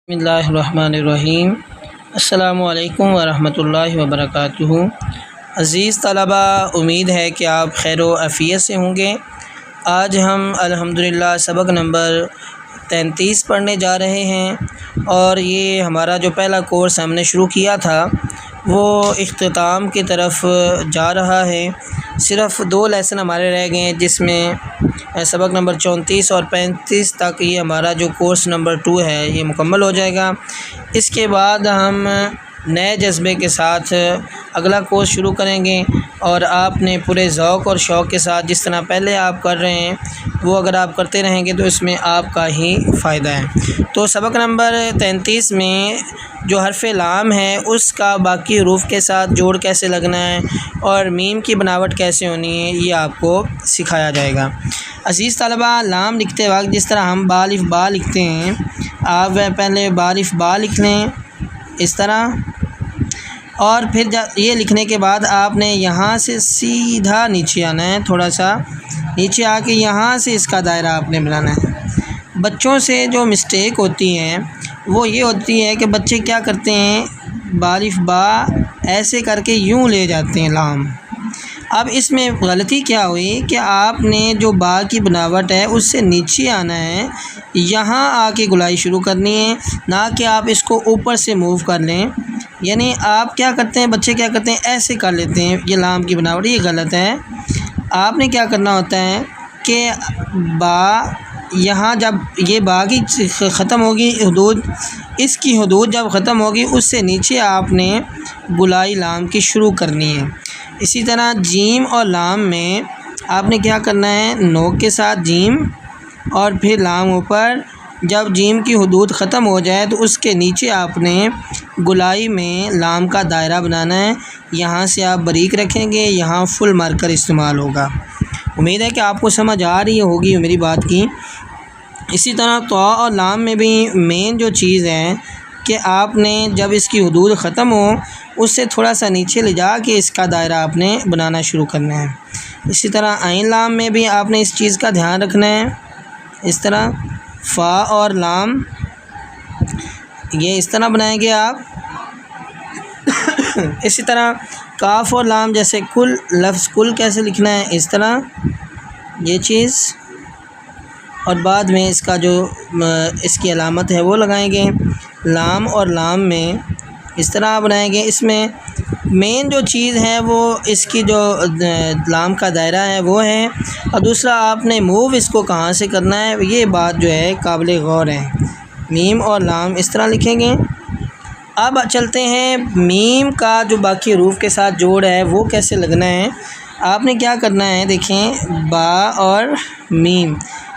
بسم اللہ الرحمن الرحیم۔ السلام علیکم ورحمۃ اللہ وبرکاتہ۔ عزیز طلبہ، امید ہے کہ آپ خیر و عافیت سے ہوں گے۔ آج ہم الحمدللہ سبق نمبر 33 پڑھنے جا رہے ہیں، اور یہ ہمارا جو پہلا کورس ہم نے شروع کیا تھا وہ اختتام کی طرف جا رہا ہے۔ صرف 2 لیسن ہمارے رہ گئے ہیں، جس میں سبق نمبر 34 اور 35 تک یہ ہمارا جو کورس نمبر 2 ہے یہ مکمل ہو جائے گا۔ اس کے بعد ہم نئے جذبے کے ساتھ اگلا کورس شروع کریں گے، اور آپ نے پورے ذوق اور شوق کے ساتھ جس طرح پہلے آپ کر رہے ہیں وہ اگر آپ کرتے رہیں گے تو اس میں آپ کا ہی فائدہ ہے۔ تو سبق نمبر 33 میں جو حرف لام ہے اس کا باقی حروف کے ساتھ جوڑ کیسے لگنا ہے اور میم کی بناوٹ کیسے ہونی ہے یہ آپ کو سکھایا جائے گا۔ عزیز طلبہ، لام لکھتے وقت جس طرح ہم با الف با لکھتے ہیں، آپ پہلے با الف با لکھ لیں اس طرح، اور پھر یہ لکھنے کے بعد آپ نے یہاں سے سیدھا نیچے آنا ہے، تھوڑا سا نیچے آ کے یہاں سے اس کا دائرہ آپ نے بنانا ہے۔ بچوں سے جو مسٹیک ہوتی ہیں وہ یہ ہوتی ہے کہ بچے کیا کرتے ہیں، با الف با ایسے کر کے یوں لے جاتے ہیں لام۔ اب اس میں غلطی کیا ہوئی کہ آپ نے جو با کی بناوٹ ہے اس سے نیچے آنا ہے، یہاں آ کے گلائی شروع کرنی ہے، نہ کہ آپ اس کو اوپر سے موو کر لیں۔ یعنی آپ کیا کرتے ہیں، بچے کیا کرتے ہیں، ایسے کر لیتے ہیں یہ لام کی بناوٹ، یہ غلط ہے۔ آپ نے کیا کرنا ہوتا ہے کہ با یہاں جب یہ با کی ختم ہوگی حدود، اس کی حدود جب ختم ہوگی اس سے نیچے آپ نے گلائی لام کی شروع کرنی ہے۔ اسی طرح جیم اور لام میں آپ نے کیا کرنا ہے، نوک کے ساتھ جیم اور پھر لام اوپر، جب جیم کی حدود ختم ہو جائے تو اس کے نیچے آپ نے گلائی میں لام کا دائرہ بنانا ہے۔ یہاں سے آپ باریک رکھیں گے، یہاں فل مارکر استعمال ہوگا۔ امید ہے کہ آپ کو سمجھ آ رہی ہوگی میری بات کی۔ اسی طرح تو اور لام میں بھی مین جو چیز ہے کہ آپ نے جب اس کی حدود ختم ہو اس سے تھوڑا سا نیچے لے جا کے اس کا دائرہ آپ نے بنانا شروع کرنا ہے۔ اسی طرح عین لام میں بھی آپ نے اس چیز کا دھیان رکھنا ہے، اس طرح فا اور لام یہ اس طرح بنائیں گے آپ۔ اسی طرح کاف اور لام جیسے کل، لفظ کل کیسے لکھنا ہے اس طرح یہ چیز، اور بعد میں اس کا جو اس کی علامت ہے وہ لگائیں گے۔ لام اور لام میں اس طرح بنائیں گے۔ اس میں مین جو چیز ہے وہ اس کی جو لام کا دائرہ ہے وہ ہے، اور دوسرا آپ نے موو اس کو کہاں سے کرنا ہے یہ بات جو ہے قابل غور ہے۔ میم اور لام اس طرح لکھیں گے۔ اب چلتے ہیں میم کا جو باقی حروف کے ساتھ جوڑ ہے وہ کیسے لگنا ہے۔ آپ نے کیا کرنا ہے، دیکھیں با اور میم،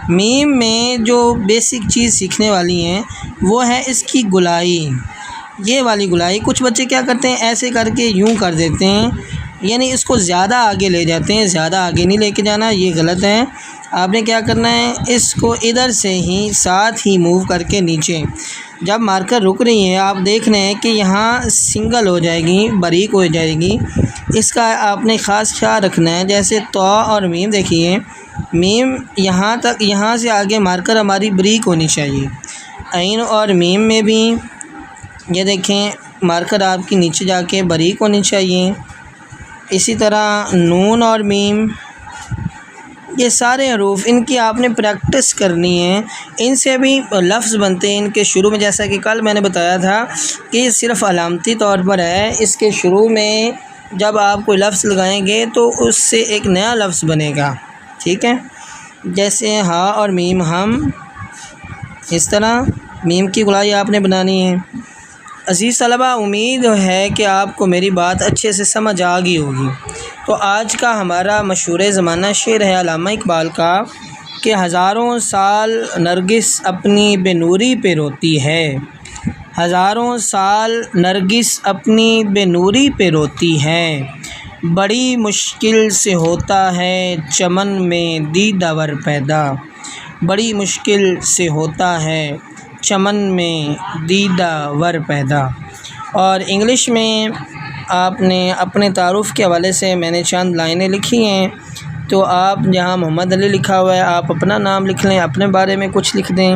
میم میں جو بیسک چیز سیکھنے والی ہیں وہ ہے اس کی گلائی، یہ والی گلائی۔ کچھ بچے کیا کرتے ہیں، ایسے کر کے یوں کر دیتے ہیں، یعنی اس کو زیادہ آگے لے جاتے ہیں، زیادہ آگے نہیں لے کے جانا، یہ غلط ہے۔ آپ نے کیا کرنا ہے، اس کو ادھر سے ہی ساتھ ہی موو کر کے نیچے، جب مارکر رک رہی ہے آپ دیکھ رہے ہیں کہ یہاں سنگل ہو جائے گی، باریک ہو جائے گی، اس کا آپ نے خاص خیال رکھنا ہے۔ جیسے تو اور میم دیکھیے، میم یہاں تک، یہاں سے آگے مارکر ہماری بریک ہونی چاہیے۔ عین اور میم میں بھی یہ دیکھیں مارکر آپ کی نیچے جا کے باریک ہونی چاہیے۔ اسی طرح نون اور میم، یہ سارے حروف ان کی آپ نے پریکٹس کرنی ہے، ان سے بھی لفظ بنتے ہیں۔ ان کے شروع میں جیسا کہ کل میں نے بتایا تھا کہ یہ صرف علامتی طور پر ہے، اس کے شروع میں جب آپ کوئی لفظ لگائیں گے تو اس سے ایک نیا لفظ بنے گا، ٹھیک ہے۔ جیسے ہا اور میم، ہم، اس طرح میم کی گلائی آپ نے بنانی ہے۔ عزیز طلبہ، امید ہے کہ آپ کو میری بات اچھے سے سمجھ آ گئی ہوگی۔ تو آج کا ہمارا مشہور زمانہ شعر ہے علامہ اقبال کا کہ ہزاروں سال نرگس اپنی بے نوری پہ روتی ہے، ہزاروں سال نرگس اپنی بے نوری پہ روتی ہے، بڑی مشکل سے ہوتا ہے چمن میں دیدہ ور پیدا، بڑی مشکل سے ہوتا ہے چمن میں دیدہ ور پیدا۔ اور انگلش میں آپ نے اپنے تعارف کے حوالے سے میں نے چند لائنیں لکھی ہیں، تو آپ جہاں محمد علی لکھا ہوا ہے آپ اپنا نام لکھ لیں، اپنے بارے میں کچھ لکھ دیں۔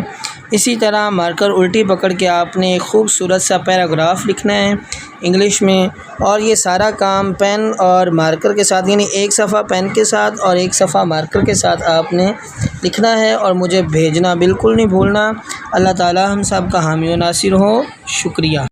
اسی طرح مارکر الٹی پکڑ کے آپ نے ایک خوبصورت سا پیراگراف لکھنا ہے انگلش میں، اور یہ سارا کام پین اور مارکر کے ساتھ، یعنی ایک صفحہ پین کے ساتھ اور ایک صفحہ مارکر کے ساتھ آپ نے لکھنا ہے اور مجھے بھیجنا بالکل نہیں بھولنا۔ اللہ تعالی ہم سب کا حامی و ناصر ہو۔ شکریہ۔